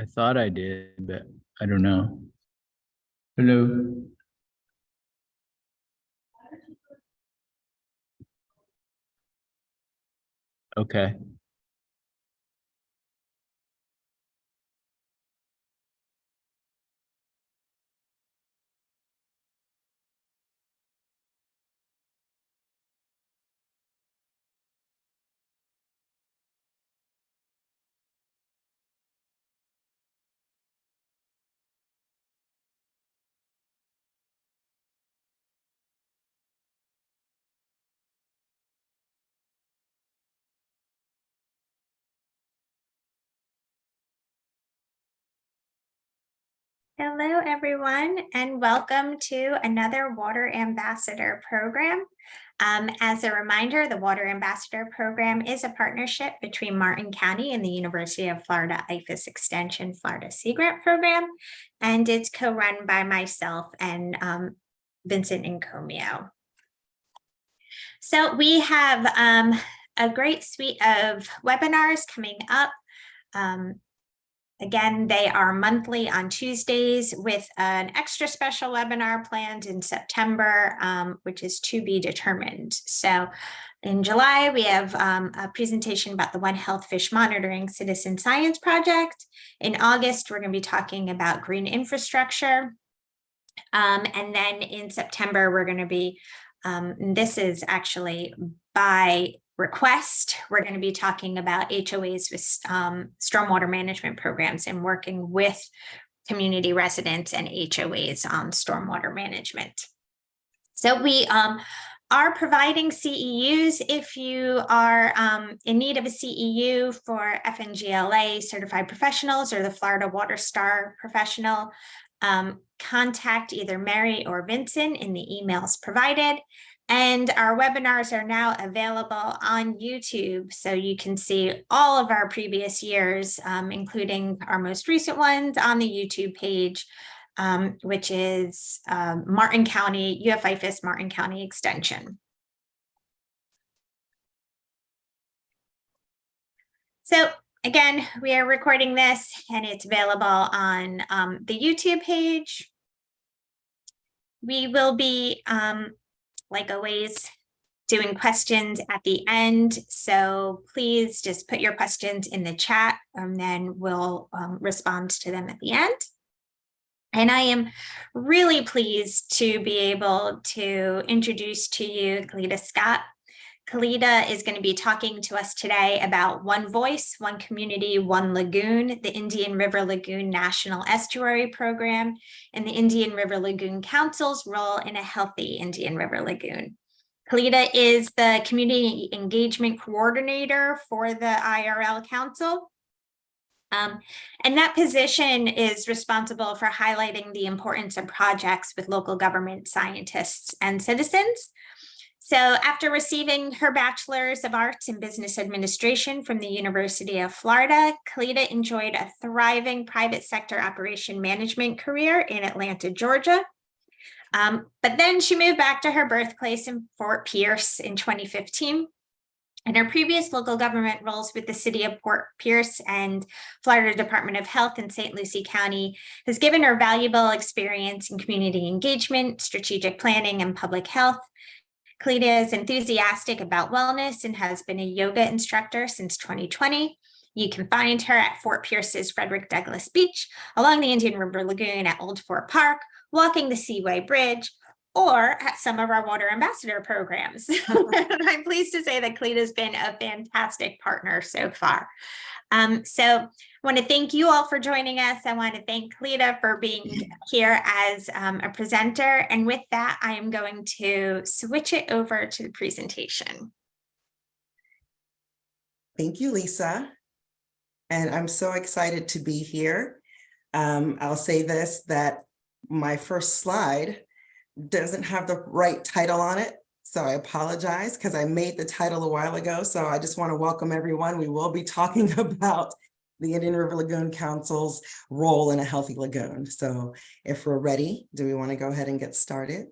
I thought I did, but I don't know. Hello. Okay. Hello, everyone, and welcome to another Water Ambassador program. As a reminder, the Water Ambassador program is a partnership between Martin County and the University of Florida IFAS Extension Florida Sea Grant Program, and it's co-run by myself and Vincent Encomio. So we have a great suite of webinars coming up. Again, they are monthly on Tuesdays with an extra special webinar planned in September, which is to be determined. So in July, we have a presentation about the One Health Fish Monitoring Citizen Science Project. In August, we're going to be talking about green infrastructure. And then in September, we're going to be, this is actually by request, we're going to be talking about HOAs with stormwater management programs and working with community residents and HOAs on stormwater management. So we are providing CEUs if you are in need of a CEU for FNGLA certified professionals or the Florida Water Star professional. Contact either Mary or Vincent in the emails provided. And our webinars are now available on YouTube, so you can see all of our previous years, including our most recent ones on the YouTube page, which is Martin County, UFIFAS Martin County Extension. So again, we are recording this and it's available on the YouTube page. We will be like always, doing questions at the end. So please just put your questions in the chat and then we'll respond to them at the end. And I am really pleased to be able to introduce to you Caleta Scott. Caleta is going to be talking to us today about One Voice, One Community, One Lagoon, the Indian River Lagoon National Estuary Program, and the Indian River Lagoon Council's role in a healthy Indian River Lagoon. Caleta is the Community Engagement Coordinator for the IRL Council. And that position is responsible for highlighting the importance of projects with local government scientists and citizens. So after receiving her Bachelor's of Arts in Business Administration from the University of Florida, Caleta enjoyed a thriving private sector operation management career in Atlanta, Georgia. But then she moved back to her birthplace in Fort Pierce in 2015. And her previous local government roles with the city of Fort Pierce and Florida Department of Health in St. Lucie County has given her valuable experience in community engagement, strategic planning, and public health. Caleta is enthusiastic about wellness and has been a yoga instructor since 2020. You can find her at Fort Pierce's Frederick Douglass Beach, along the Indian River Lagoon at Old Fort Park, walking the Seaway Bridge, or at some of our Water Ambassador programs. I'm pleased to say that Caleta has been a fantastic partner so far. So I want to thank you all for joining us. I want to thank Caleta for being here as a presenter. And with that, I am going to switch it over to the presentation. Thank you, Lisa. And I'm so excited to be here. I'll say this, that my first slide doesn't have the right title on it. So I apologize because I made the title a while ago. So I just want to welcome everyone. We will be talking about the Indian River Lagoon Council's role in a healthy lagoon. So if we're ready, do we want to go ahead and get started?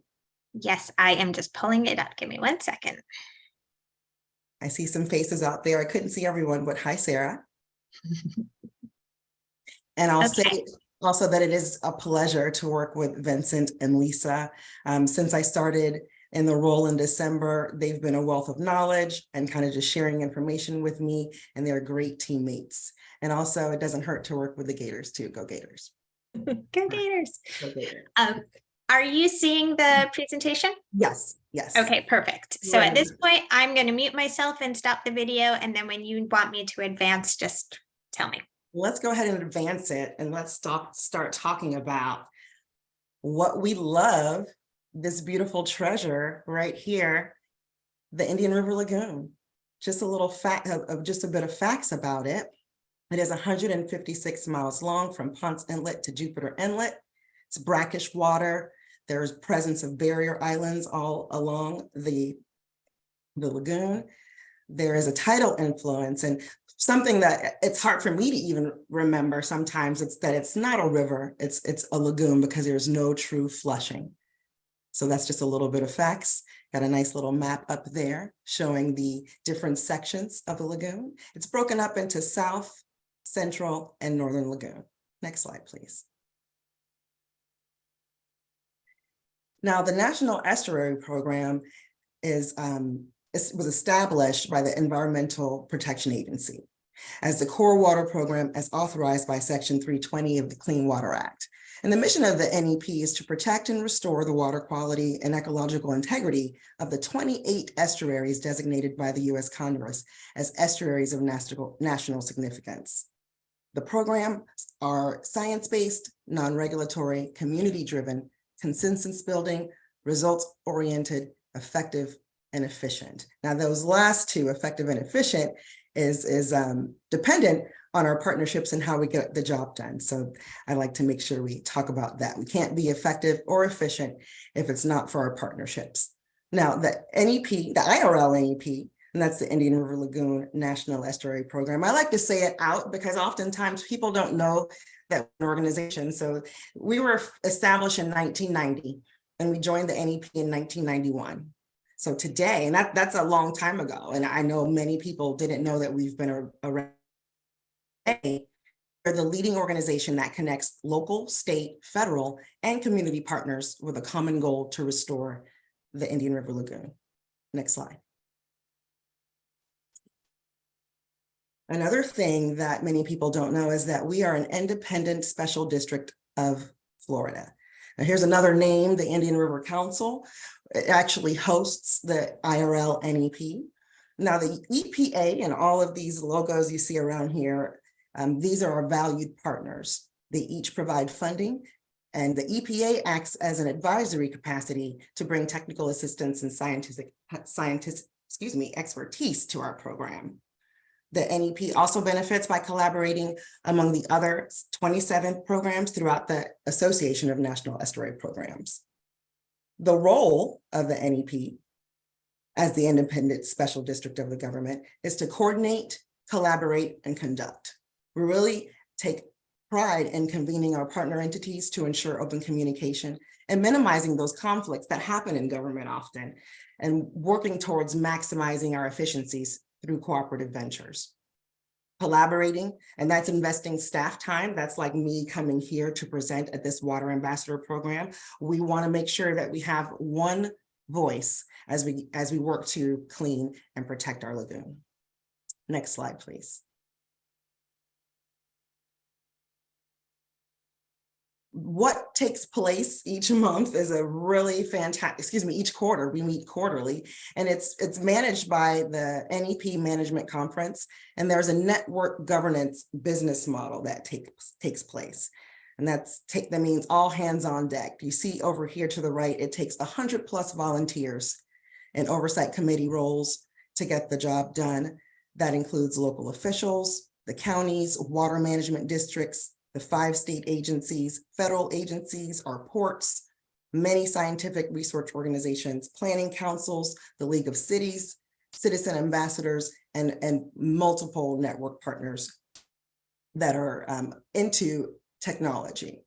Yes, I am just pulling it up. Give me 1 second. I see some faces out there. I couldn't see everyone, but hi, Sarah. And I'll Okay. say also that it is a pleasure to work with Vincent and Lisa. Since I started in the role in December, they've been a wealth of knowledge and kind of just sharing information with me, and they're great teammates. And also, it doesn't hurt to work with the Gators too. Go Gators. Go Gators. Go Gators. Are you seeing the presentation? Yes, yes. Okay, perfect. So at this Right. point, I'm going to mute myself and stop the video. And then when you want me to advance, just tell me. Let's go ahead and advance it, and let's start talking about what we love, this beautiful treasure right here, the Indian River Lagoon. Just a little fact of just a bit of facts about it. It is 156 miles long from Ponce Inlet to Jupiter Inlet. It's brackish water. There's presence of barrier islands all along the lagoon. There is a tidal influence, and something that it's hard for me to even remember sometimes, it's that it's not a river, it's a lagoon because there's no true flushing. So that's just a little bit of facts. Got a nice little map up there showing the different sections of the lagoon. It's broken up into South, Central, and Northern Lagoon. Next slide, please. Now, the National Estuary Program was established by the Environmental Protection Agency as the core water program as authorized by Section 320 of the Clean Water Act. And the mission of the NEP is to protect and restore the water quality and ecological integrity of the 28 estuaries designated by the U.S. Congress as estuaries of national significance. The programs are science-based, non-regulatory, community-driven, consensus building, results-oriented, effective, and efficient. Now, those last two, effective and efficient, is dependent on our partnerships and how we get the job done. So I like to make sure we talk about that. We can't be effective or efficient if it's not for our partnerships. Now, the NEP, the IRL NEP, and that's the Indian River Lagoon National Estuary Program. I like to say it out because oftentimes people don't know that organization. So we were established in 1990 and we joined the NEP in 1991. So today, and that's a long time ago, and I know many people didn't know that we've been around. We're the leading organization that connects local, state, federal, and community partners with a common goal to restore the Indian River Lagoon. Next slide. Another thing that many people don't know is that we are an independent special district of Florida. Now, here's another name, the Indian River Council. It actually hosts the IRL NEP. Now, the EPA and all of these logos you see around here, these are our valued partners. They each provide funding, and the EPA acts as an advisory capacity to bring technical assistance and scientific expertise to our program. The NEP also benefits by collaborating among the other 27 programs throughout the Association of National Estuary Programs. The role of the NEP as the independent special district of the government is to coordinate, collaborate, and conduct. We really take pride in convening our partner entities to ensure open communication and minimizing those conflicts that happen in government often, and working towards maximizing our efficiencies through cooperative ventures. Collaborating, and that's investing staff time. That's like me coming here to present at this Water Ambassador program. We want to make sure that we have one voice as we work to clean and protect our lagoon. Next slide, please. What takes place each month is a really fantastic, each quarter, we meet quarterly, and it's managed by the NEP Management Conference, and there's a network governance business model that takes place. And that means all hands on deck. You see over here to the right, it takes 100+ volunteers and oversight committee roles to get the job done. That includes local officials, the counties, water management districts, the 5 state agencies, federal agencies, our ports, many scientific research organizations, planning councils, the League of Cities, citizen ambassadors, and multiple network partners that are into technology.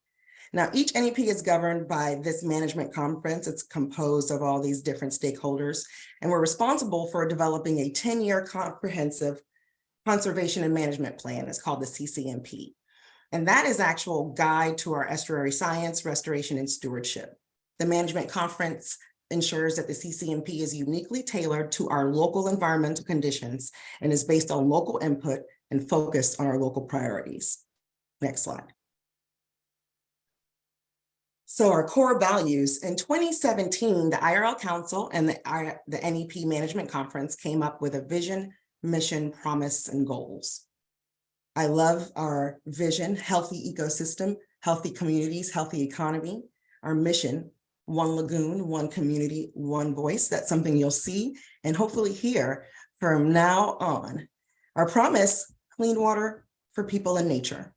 Now, each NEP is governed by this management conference. It's composed of all these different stakeholders, and we're responsible for developing a 10-year comprehensive conservation and management plan. It's called the CCMP. And that is actual guide to our estuary science, restoration, and stewardship. The management conference ensures that the CCNP is uniquely tailored to our local environmental conditions and is based on local input and focused on our local priorities. Next slide. So our core values, in 2017, the IRL Council and the NEP Management Conference came up with a vision, mission, promise, and goals. I love our vision, healthy ecosystem, healthy communities, healthy economy. Our mission, one lagoon, one community, one voice. That's something you'll see and hopefully hear from now on. Our promise, clean water for people and nature.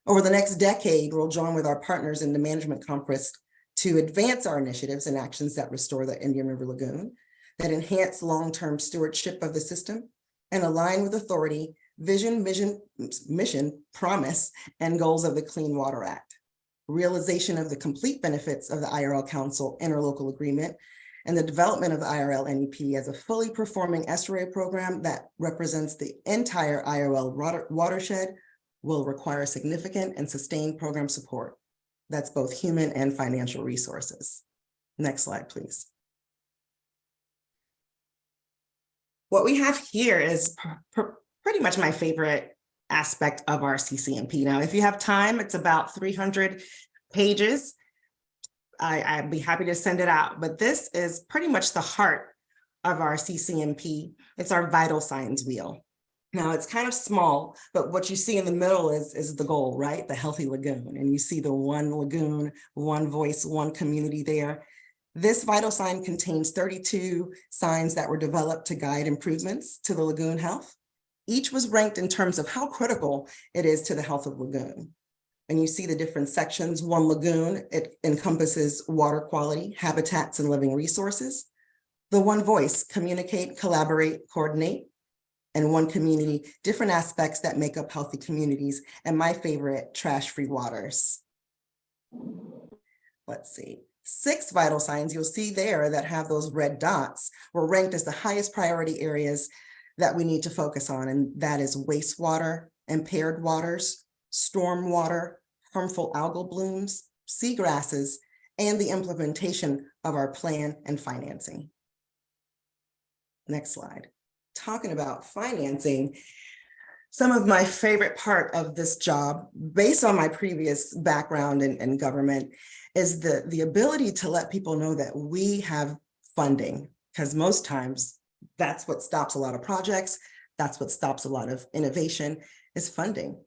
Over the next decade, we'll join with our partners in the management conference to advance our initiatives and actions that restore the Indian River Lagoon, that enhance long-term stewardship of the system, and align with authority, vision, mission, promise, and goals of the Clean Water Act. Realization of the complete benefits of the IRL Council interlocal agreement, and the development of the IRL NEP as a fully performing estuary program that represents the entire IRL watershed will require significant and sustained program support. That's both human and financial resources. Next slide, please. What we have here is pretty much my favorite aspect of our CCNP. Now, if you have time, it's about 300 pages. I'd be happy to send it out, but this is pretty much the heart of our CCNP. It's our vital signs wheel. Now it's kind of small, but what you see in the middle is the goal, right? The healthy lagoon. And you see the one lagoon, one voice, one community there. This vital sign contains 32 signs that were developed to guide improvements to the lagoon health. Each was ranked in terms of how critical it is to the health of lagoon. And you see the different sections. One lagoon, it encompasses water quality, habitats, and living resources. The one voice, communicate, collaborate, coordinate. And one community, different aspects that make up healthy communities. And my favorite, trash-free waters. Let's see. 6 vital signs you'll see there that have those red dots were ranked as the highest priority areas that we need to focus on. And that is wastewater, impaired waters, storm water, harmful algal blooms, seagrasses, and the implementation of our plan and financing. Next slide. Talking about financing, some of my favorite part of this job, based on my previous background in government, is the ability to let people know that we have funding, because most times that's what stops a lot of projects. That's what stops a lot of innovation is funding.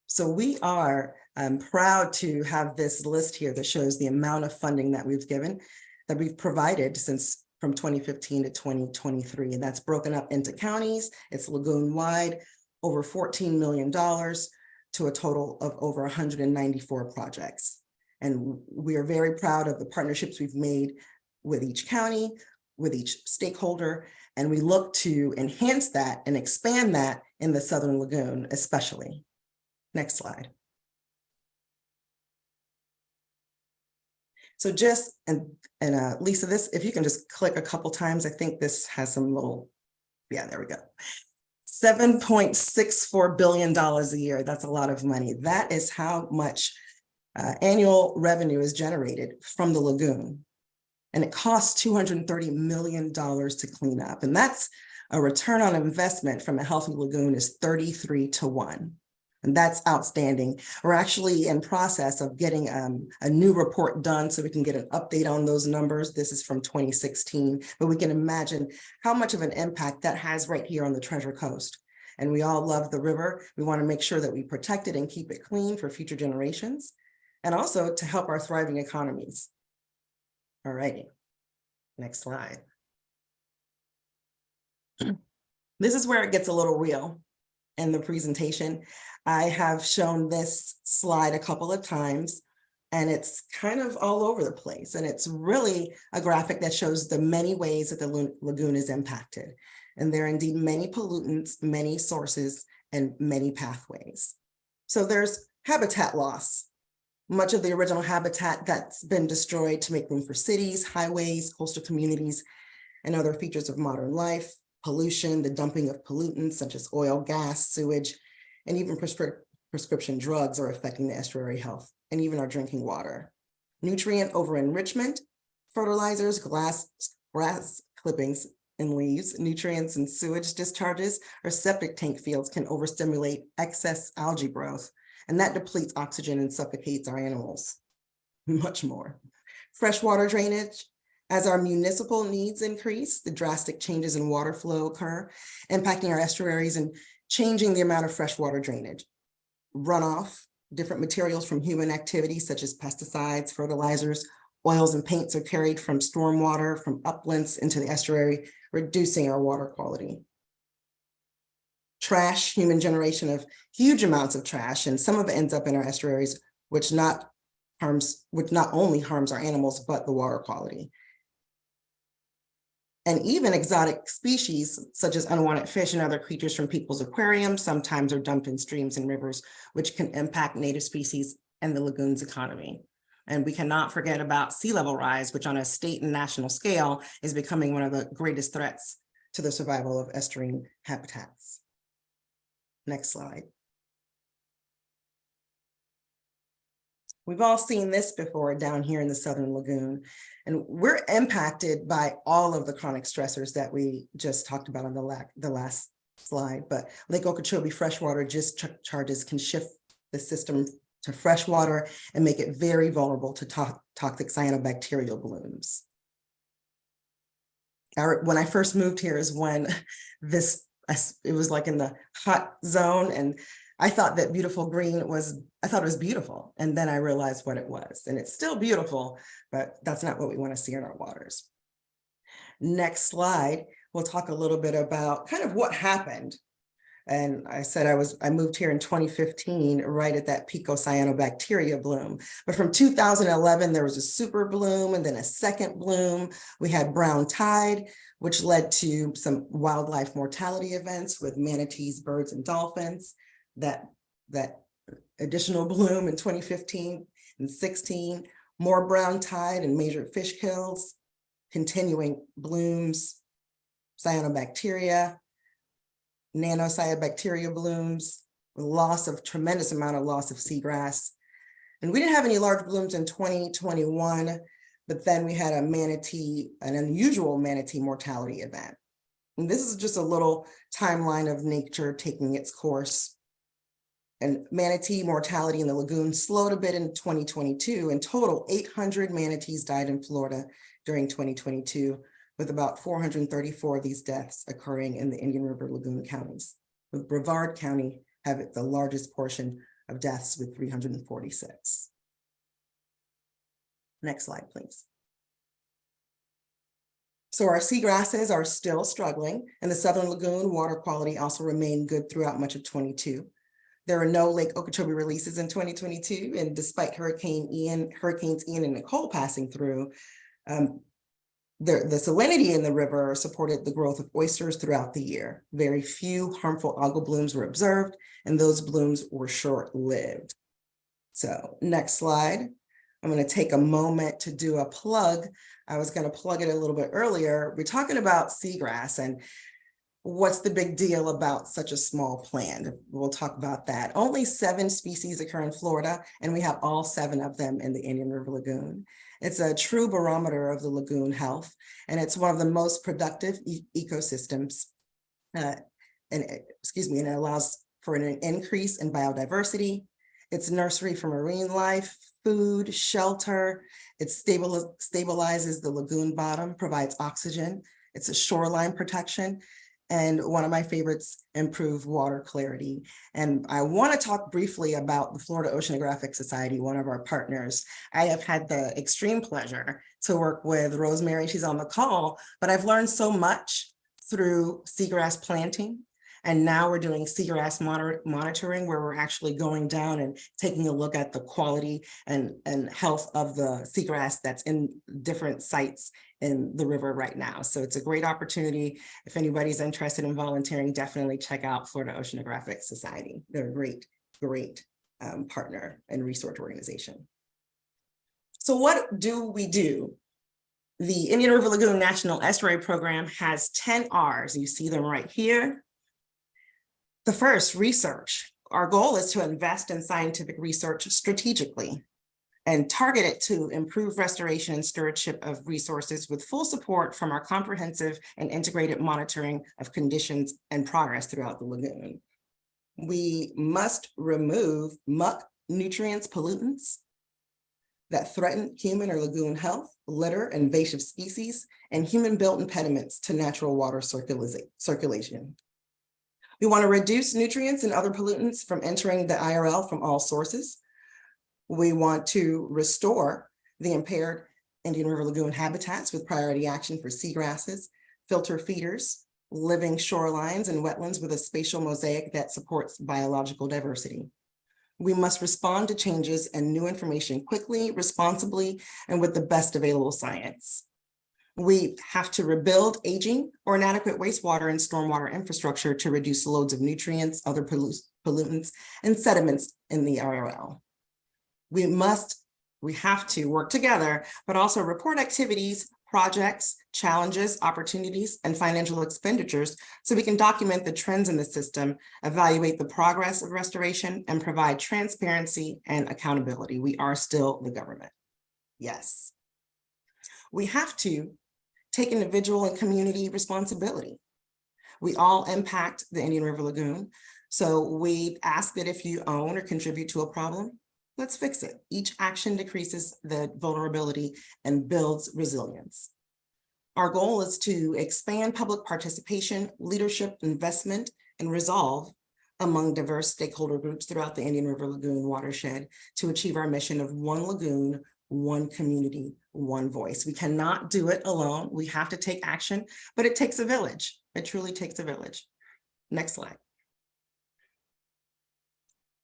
So we are proud to have this list here that shows the amount of funding that we've provided since from 2015 to 2023. And that's broken up into counties. It's lagoon-wide, over $14 million to a total of over 194 projects. And we are very proud of the partnerships we've made with each county, with each stakeholder, and we look to enhance that and expand that in the Southern Lagoon, especially. Next slide. So just, Lisa, this, if you can just click a couple times, I think this has some little, yeah, there we go. $7.64 billion a year. That's a lot of money. That is how much annual revenue is generated from the lagoon. And it costs $230 million to clean up. And that's a return on investment from a healthy lagoon is 33 to 1. And that's outstanding. We're actually in process of getting a new report done so we can get an update on those numbers. This is from 2016, but we can imagine how much of an impact that has right here on the Treasure Coast. And we all love the river. We want to make sure that we protect it and keep it clean for future generations, and also to help our thriving economies. All righty, next slide. This is where it gets a little real in the presentation. I have shown this slide a couple of times, and it's kind of all over the place. And it's really a graphic that shows the many ways that the lagoon is impacted. And there are indeed many pollutants, many sources, and many pathways. So there's habitat loss. Much of the original habitat that's been destroyed to make room for cities, highways, coastal communities, and other features of modern life. Pollution, the dumping of pollutants such as oil, gas, sewage, and even prescription drugs are affecting the estuary health and even our drinking water. Nutrient over-enrichment, fertilizers, grass clippings and leaves, nutrients and sewage discharges or septic tank fields can overstimulate excess algae growth, and that depletes oxygen and suffocates our animals. Much more. Freshwater drainage. As our municipal needs increase, the drastic changes in water flow occur, impacting our estuaries and changing the amount of freshwater drainage. Runoff, different materials from human activities such as pesticides, fertilizers, oils, and paints are carried from stormwater, from uplands into the estuary, reducing our water quality. Trash, human generation of huge amounts of trash, and some of it ends up in our estuaries, which not only harms our animals, but the water quality. And even exotic species, such as unwanted fish and other creatures from people's aquariums, sometimes are dumped in streams and rivers, which can impact native species and the lagoon's economy. And we cannot forget about sea level rise, which on a state and national scale is becoming one of the greatest threats to the survival of estuarine habitats. Next slide. We've all seen this before down here in the Southern Lagoon, and we're impacted by all of the chronic stressors that we just talked about on the last slide. But Lake Okeechobee freshwater discharges can shift the system to freshwater and make it very vulnerable to toxic cyanobacterial blooms. When I first moved here is when it was like in the hot zone, and I thought that beautiful green I thought it was beautiful. And then I realized what it was, and it's still beautiful, but that's not what we want to see in our waters. Next slide, we'll talk a little bit about kind of what happened. And I said I moved here in 2015, right at that picocyanobacteria bloom. But from 2011, there was a super bloom and then a second bloom. We had brown tide, which led to some wildlife mortality events with manatees, birds, and dolphins. That additional bloom in 2015 and 16, more brown tide and major fish kills, continuing blooms, cyanobacteria, nanocyanobacteria blooms, tremendous amount of loss of seagrass. And we didn't have any large blooms in 2021, but then we had an unusual manatee mortality event. And this is just a little timeline of nature taking its course. And manatee mortality in the lagoon slowed a bit in 2022. In total, 800 manatees died in Florida during 2022, with about 434 of these deaths occurring in the Indian River Lagoon counties, with Brevard County having the largest portion of deaths with 346. Next slide, please. So our seagrasses are still struggling, and the Southern Lagoon water quality also remained good throughout much of 22. There are no Lake Okeechobee releases in 2022, and despite Hurricanes Ian and Nicole passing through, the salinity in the river supported the growth of oysters throughout the year. Very few harmful algal blooms were observed, and those blooms were short-lived. So next slide. I'm going to take a moment to do a plug. I was going to plug it a little bit earlier. We're talking about seagrass and what's the big deal about such a small plant? We'll talk about that. Only 7 species occur in Florida, and we have all 7 of them in the Indian River Lagoon. It's a true barometer of the lagoon health, and it's one of the most productive ecosystems. And it allows for an increase in biodiversity. It's a nursery for marine life, food, shelter. It stabilizes the lagoon bottom, provides oxygen. It's a shoreline protection. And one of my favorites, improved water clarity. And I want to talk briefly about the Florida Oceanographic Society, one of our partners. I have had the extreme pleasure to work with Rosemary. She's on the call, but I've learned so much through seagrass planting. And now we're doing seagrass monitoring, where we're actually going down and taking a look at the quality and health of the seagrass that's in different sites in the river right now. So it's a great opportunity. If anybody's interested in volunteering, definitely check out Florida Oceanographic Society. They're a great partner and research organization. So what do we do? The Indian River Lagoon National Estuary Program has 10 R's. You see them right here. The first, research. our goal is to invest in scientific research strategically and target it to improve restoration and stewardship of resources with full support from our comprehensive and integrated monitoring of conditions and progress throughout the lagoon. We must remove muck, nutrients, pollutants that threaten human or lagoon health, litter, invasive species, and human-built impediments to natural water circulation. We want to reduce nutrients and other pollutants from entering the IRL from all sources. We want to restore the impaired Indian River Lagoon habitats with priority action for seagrasses, filter feeders, living shorelines and wetlands with a spatial mosaic that supports biological diversity. We must respond to changes and new information quickly, responsibly, and with the best available science. We have to rebuild aging or inadequate wastewater and stormwater infrastructure to reduce loads of nutrients, other pollutants, and sediments in the IRL. We have to work together, but also report activities, projects, challenges, opportunities, and financial expenditures so we can document the trends in the system, evaluate the progress of restoration, and provide transparency and accountability. We are still the government. Yes. We have to take individual and community responsibility. We all impact the Indian River Lagoon. So we ask that if you own or contribute to a problem, let's fix it. Each action decreases the vulnerability and builds resilience. Our goal is to expand public participation, leadership, investment, and resolve among diverse stakeholder groups throughout the Indian River Lagoon watershed to achieve our mission of one lagoon, one community, one voice. We cannot do it alone. We have to take action, but it takes a village. It truly takes a village. Next slide.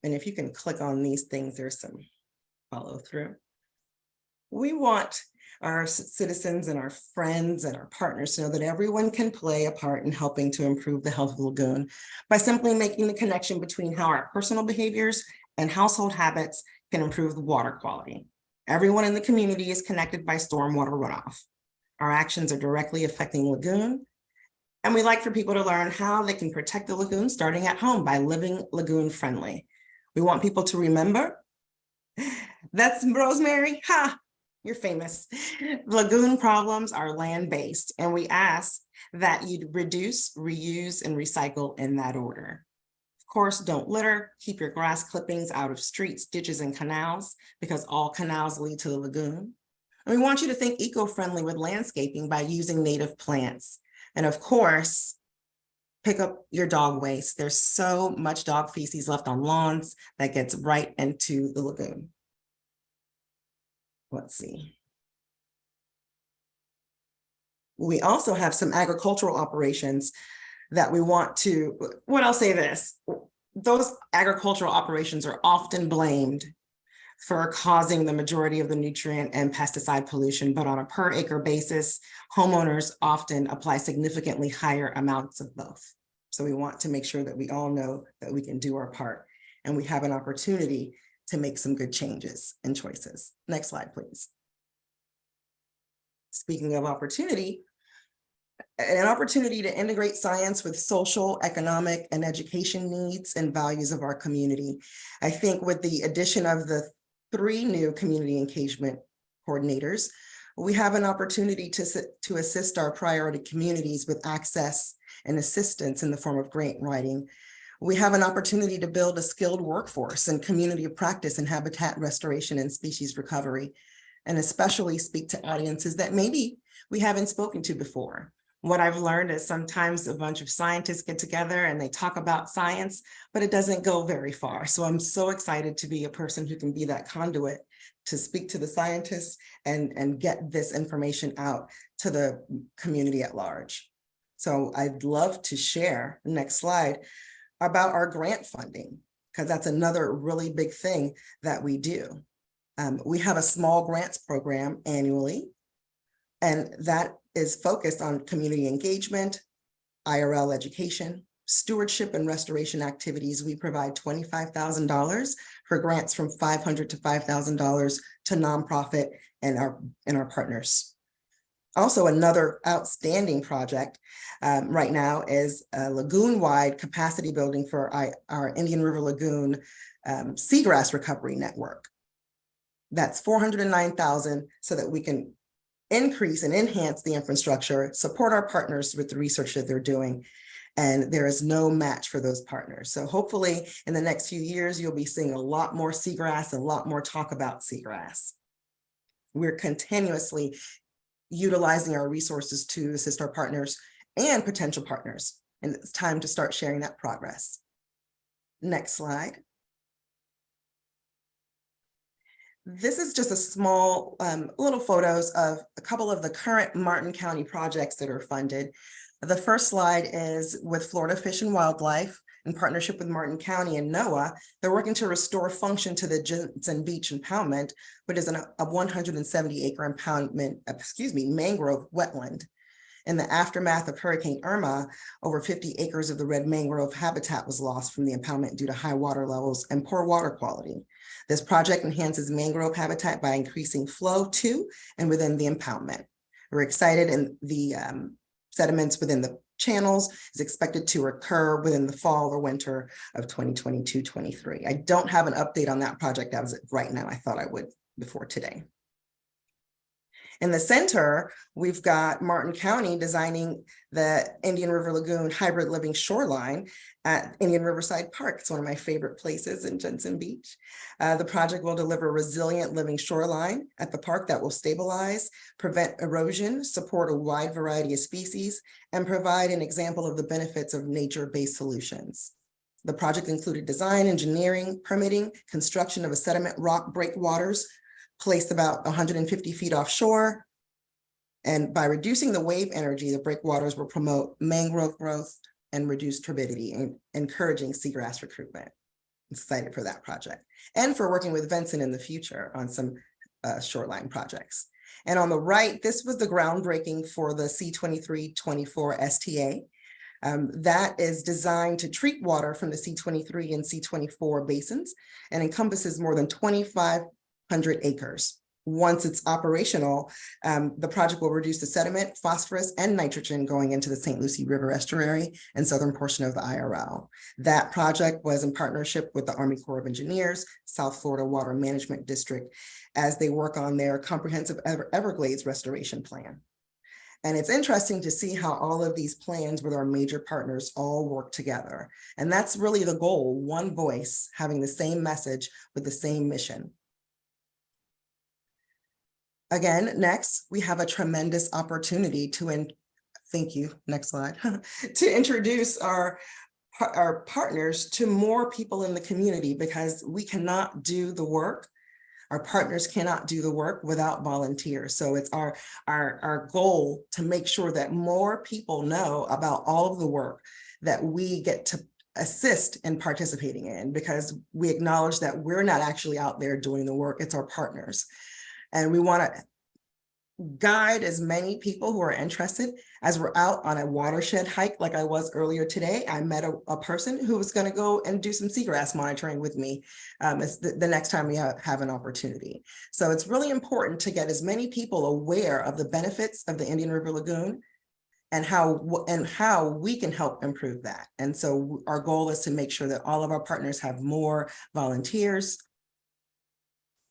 And if you can click on these things, there's some follow through. We want our citizens and our friends and our partners to know that everyone can play a part in helping to improve the health of the lagoon by simply making the connection between how our personal behaviors and household habits can improve the water quality. Everyone in the community is connected by stormwater runoff. Our actions are directly affecting the lagoon, and we like for people to learn how they can protect the lagoon starting at home by living lagoon friendly. We want people to remember, that's Rosemary, ha, you're famous. Lagoon problems are land-based, and we ask that you reduce, reuse, and recycle in that order. Of course, don't litter, keep your grass clippings out of streets, ditches, and canals, because all canals lead to the lagoon. And we want you to think eco-friendly with landscaping by using native plants. And of course, pick up your dog waste. There's so much dog feces left on lawns that gets right into the lagoon. Let's see. We also have some agricultural operations that we want to, I'll say this, those agricultural operations are often blamed for causing the majority of the nutrient and pesticide pollution, but on a per acre basis, homeowners often apply significantly higher amounts of both. So we want to make sure that we all know that we can do our part and we have an opportunity to make some good changes and choices. Next slide, please. Speaking of opportunity, an opportunity to integrate science with social, economic, and education needs and values of our community. I think with the addition of the 3 new community engagement coordinators, we have an opportunity to assist our priority communities with access and assistance in the form of grant writing. We have an opportunity to build a skilled workforce and community of practice in habitat restoration and species recovery, and especially speak to audiences that maybe we haven't spoken to before. What I've learned is sometimes a bunch of scientists get together and they talk about science, but it doesn't go very far. So I'm so excited to be a person who can be that conduit to speak to the scientists and get this information out to the community at large. So I'd love to share, next slide, about our grant funding, because that's another really big thing that we do. We have a small grants program annually, and that is focused on community engagement, IRL education, stewardship and restoration activities. We provide $25,000 for grants from $500 to $5,000 to nonprofit and our partners. Also, another outstanding project right now is a lagoon-wide capacity building for our Indian River Lagoon seagrass recovery network. That's $409,000 so that we can increase and enhance the infrastructure, support our partners with the research that they're doing, and there is no match for those partners. So hopefully in the next few years, you'll be seeing a lot more seagrass, a lot more talk about seagrass. We're continuously utilizing our resources to assist our partners and potential partners, and it's time to start sharing that progress. Next slide. This is just a small little photos of a couple of the current Martin County projects that are funded. The first slide is with Florida Fish and Wildlife in partnership with Martin County and NOAA. They're working to restore function to the Jensen Beach impoundment, which is a 170-acre impoundment, mangrove wetland. In the aftermath of Hurricane Irma, over 50 acres of the red mangrove habitat was lost from the impoundment due to high water levels and poor water quality. This project enhances mangrove habitat by increasing flow to and within the impoundment. We're excited, and the sediments within the channels is expected to occur within the fall or winter of 2022-23. I don't have an update on that project as of right now. I thought I would before today. In the center, we've got Martin County designing the Indian River Lagoon hybrid living shoreline at Indian Riverside Park. It's one of my favorite places in Jensen Beach. The project will deliver resilient living shoreline at the park that will stabilize, prevent erosion, support a wide variety of species, and provide an example of the benefits of nature-based solutions. The project included design, engineering, permitting, construction of a sediment rock breakwaters placed about 150 feet offshore. And by reducing the wave energy, the breakwaters will promote mangrove growth and reduce turbidity, and encouraging seagrass recruitment. I'm excited for that project and for working with Vincent in the future on some shoreline projects. And on the right, this was the groundbreaking for the C23-24 STA. That is designed to treat water from the C23 and C24 basins and encompasses more than 2,500 acres. Once it's operational, the project will reduce the sediment, phosphorus, and nitrogen going into the St. Lucie River Estuary and southern portion of the IRL. That project was in partnership with the Army Corps of Engineers, South Florida Water Management District, as they work on their comprehensive Everglades restoration plan. And it's interesting to see how all of these plans with our major partners all work together. And that's really the goal, one voice, having the same message with the same mission. Again, next, we have a tremendous opportunity to, thank you, next slide, to introduce our partners to more people in the community, because we cannot do the work. Our partners cannot do the work without volunteers. So it's our goal to make sure that more people know about all of the work that we get to assist in participating in, because we acknowledge that we're not actually out there doing the work, it's our partners. And we want to guide as many people who are interested. As we're out on a watershed hike, like I was earlier today, I met a person who was going to go and do some seagrass monitoring with me the next time we have an opportunity. So it's really important to get as many people aware of the benefits of the Indian River Lagoon and how we can help improve that. And so our goal is to make sure that all of our partners have more volunteers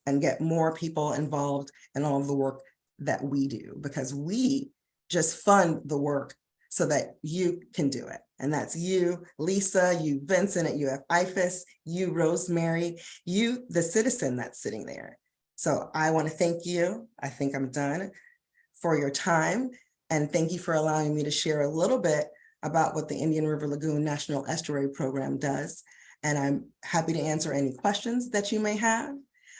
and get more people involved in all of the work that we do, because we just fund the work so that you can do it. And that's you, Lisa, you, Vincent at IFAS, you, Rosemary, you, the citizen that's sitting there. So I want to thank you. I think I'm done for your time. And thank you for allowing me to share a little bit about what the Indian River Lagoon National Estuary Program does. And I'm happy to answer any questions that you may have.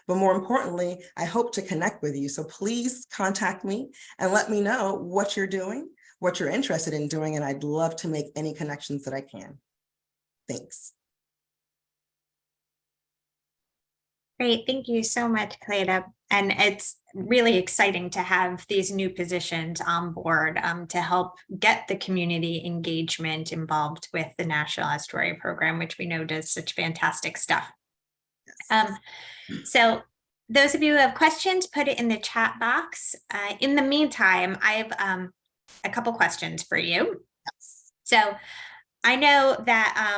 But more importantly, I hope to connect with you. So please contact me and let me know what you're doing, what you're interested in doing, and I'd love to make any connections that I can. Thanks. Great, thank you so much, Caleta. And it's really exciting to have these new positions on board to help get the community engagement involved with the National Estuary Program, which we know does such fantastic stuff. Yes. So those of you who have questions, put it in the chat box. In the meantime, I have a couple questions for you. So I know that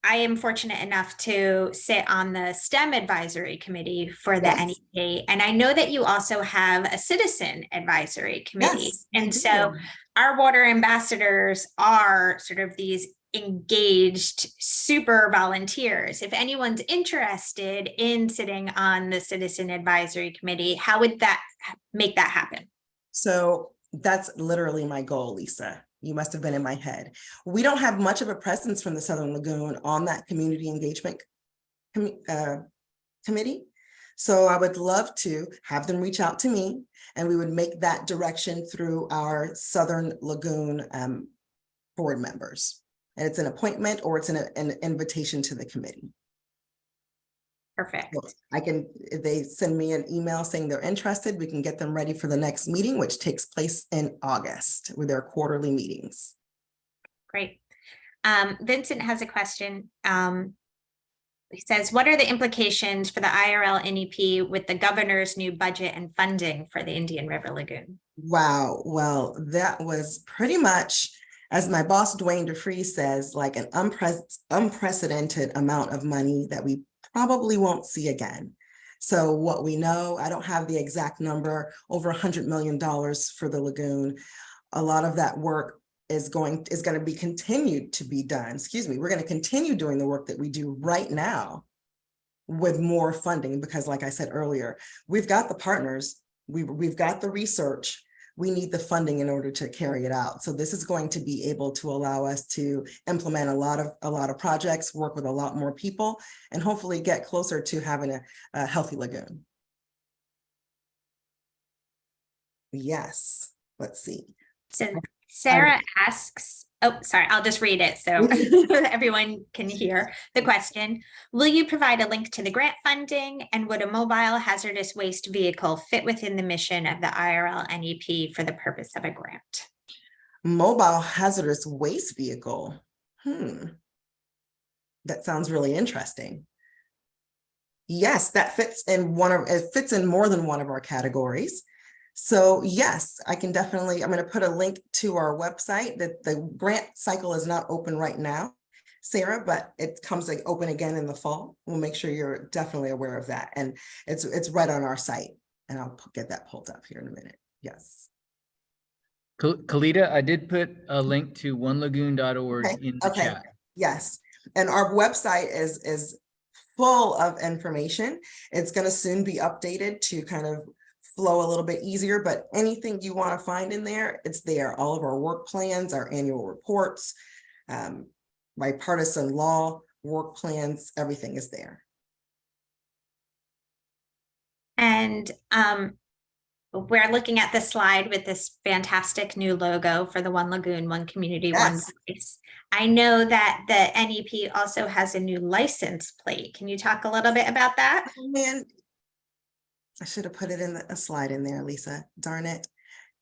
I am fortunate enough to sit on the STEM advisory committee for the Yes. NEP. And I know that you also have a citizen advisory committee. Yes, I And do. so our water ambassadors are sort of these engaged super volunteers. If anyone's interested in sitting on the citizen advisory committee, how would that make that happen? So that's literally my goal, Lisa. You must have been in my head. We don't have much of a presence from the Southern Lagoon on that community engagement committee. So I would love to have them reach out to me, and we would make that direction through our Southern Lagoon board members. And it's an appointment or it's an invitation to the committee. Perfect. So if they send me an email saying they're interested, we can get them ready for the next meeting, which takes place in August with their quarterly meetings. Great. Vincent has a question. He says, what are the implications for the IRL NEP with the governor's new budget and funding for the Indian River Lagoon? Wow. Well, that was pretty much, as my boss, Dwayne DeFries says, like an unprecedented amount of money that we probably won't see again. So what we know, I don't have the exact number, over $100 million for the lagoon. A lot of that work is going to be continued to be done. We're going to continue doing the work that we do right now with more funding, because like I said earlier, we've got the partners, we've got the research, we need the funding in order to carry it out. So this is going to be able to allow us to implement a lot of projects, work with a lot more people, and hopefully get closer to having a healthy lagoon. Yes, let's see. So Sarah asks, oh, sorry, I'll just read it so everyone can hear the question. Will you provide a link to the grant funding, and would a mobile hazardous waste vehicle fit within the mission of the IRL NEP for the purpose of a grant? Mobile hazardous waste vehicle. That sounds really interesting. Yes, that fits in more than one of our categories. So yes, I can definitely, I'm going to put a link to our website. That the grant cycle is not open right now, Sarah, but it comes open again in the fall. We'll make sure you're definitely aware of that. And it's right on our site, and I'll get that pulled up here in a minute. Yes. Caleta, I did put a link to onelagoon.org in the chat. Yes. And our website is full of information. It's going to soon be updated to kind of flow a little bit easier, but anything you want to find in there, it's there. All of our work plans, our annual reports, bipartisan law, work plans, everything is there. And we're looking at the slide with this fantastic new logo for the One Lagoon, One Community, One Voice. I know that the NEP also has a new license plate. Can you talk a little bit about that? Oh, man, I should have put it in a slide in there, Lisa. Darn it.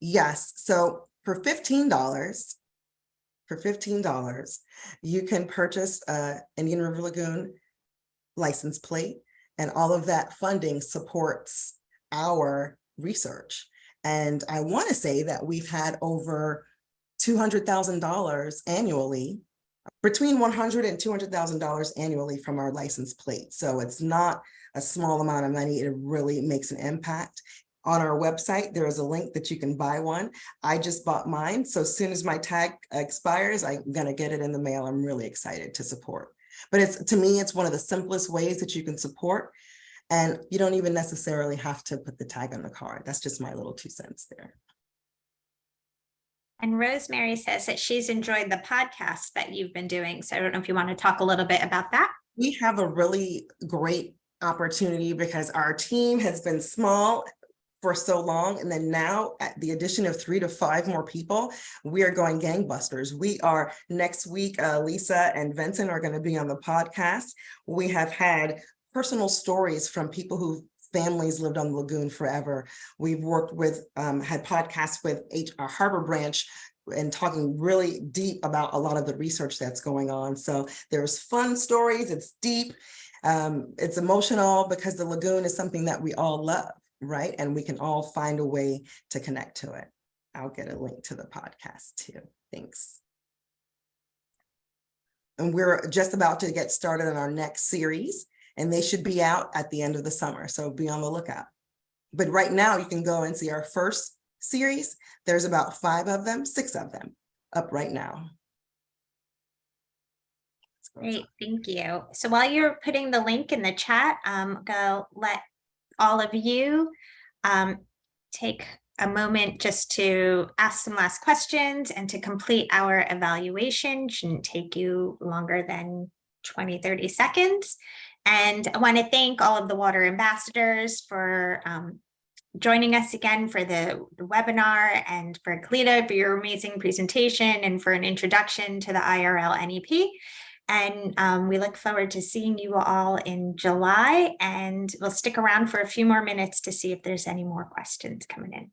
Yes. So for $15, you can purchase a Indian River Lagoon license plate, and all of that funding supports our research. And I want to say that we've had over $200,000 annually, between $100,000 and $200,000 annually from our license plate. So it's not a small amount of money. It really makes an impact. On our website, there is a link that you can buy one. I just bought mine. So as soon as my tag expires, I'm going to get it in the mail. I'm really excited to support. But to me, it's one of the simplest ways that you can support. And you don't even necessarily have to put the tag on the card. That's just my little 2 cents there. And Rosemary says that she's enjoyed the podcast that you've been doing. So I don't know if you want to talk a little bit about that. We have a really great opportunity because our team has been small for so long. And then now at the addition of 3 to 5 more people, we are going gangbusters. We are next week, Lisa and Vincent are going to be on the podcast. We have had personal stories from people who families lived on the lagoon forever. We've worked with, had podcasts with our Harbor branch and talking really deep about a lot of the research that's going on. So there's fun stories, it's deep. It's emotional because the lagoon is something that we all love, right? And we can all find a way to connect to it. I'll get a link to the podcast too. Thanks. And we're just about to get started on our next series, and they should be out at the end of the summer. So be on the lookout. But right now you can go and see our first series. There's about 6 of them up right now. Great, thank you. So while you're putting the link in the chat, go let all of you take a moment just to ask some last questions and to complete our evaluation. Shouldn't take you longer than 20-30 seconds. And I want to thank all of the water ambassadors for joining us again for the webinar, and for Caleta for your amazing presentation and for an introduction to the IRL NEP. And we look forward to seeing you all in July, and we'll stick around for a few more minutes to see if there's any more questions coming in.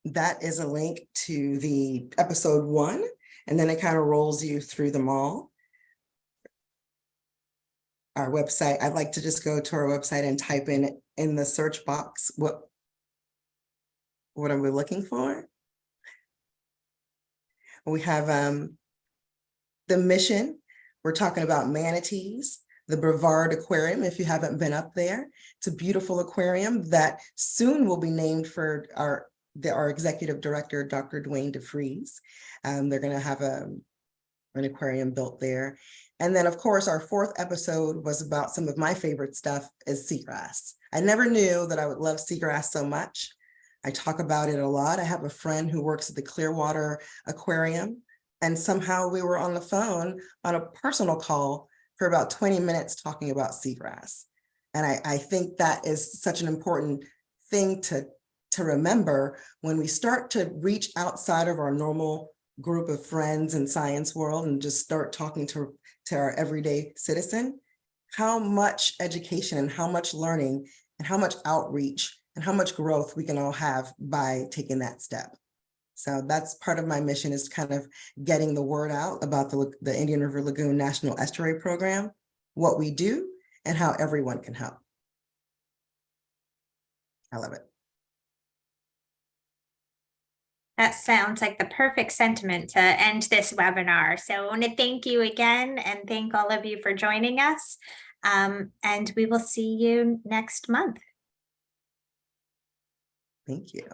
That is a link to the episode 1, and then it kind of rolls you through them all. Our website, I'd like to just go to our website and type in the search box, what are we looking for? We have the mission. We're talking about manatees, the Brevard Aquarium, if you haven't been up there. It's a beautiful aquarium that soon will be named for our executive director, Dr. Dwayne DeFries. They're going to have an aquarium built there. And then, of course, our 4th episode was about some of my favorite stuff is seagrass. I never knew that I would love seagrass so much. I talk about it a lot. I have a friend who works at the Clearwater Aquarium, and somehow we were on the phone on a personal call for about 20 minutes talking about seagrass. And I think that is such an important thing to remember when we start to reach outside of our normal group of friends in science world and just start talking to our everyday citizen, how much education and how much learning and how much outreach and how much growth we can all have by taking that step. So that's part of my mission, is kind of getting the word out about the Indian River Lagoon National Estuary Program, what we do, and how everyone can help. I love it. That sounds like the perfect sentiment to end this webinar. So I want to thank you again and thank all of you for joining us. And we will see you next month. Thank you.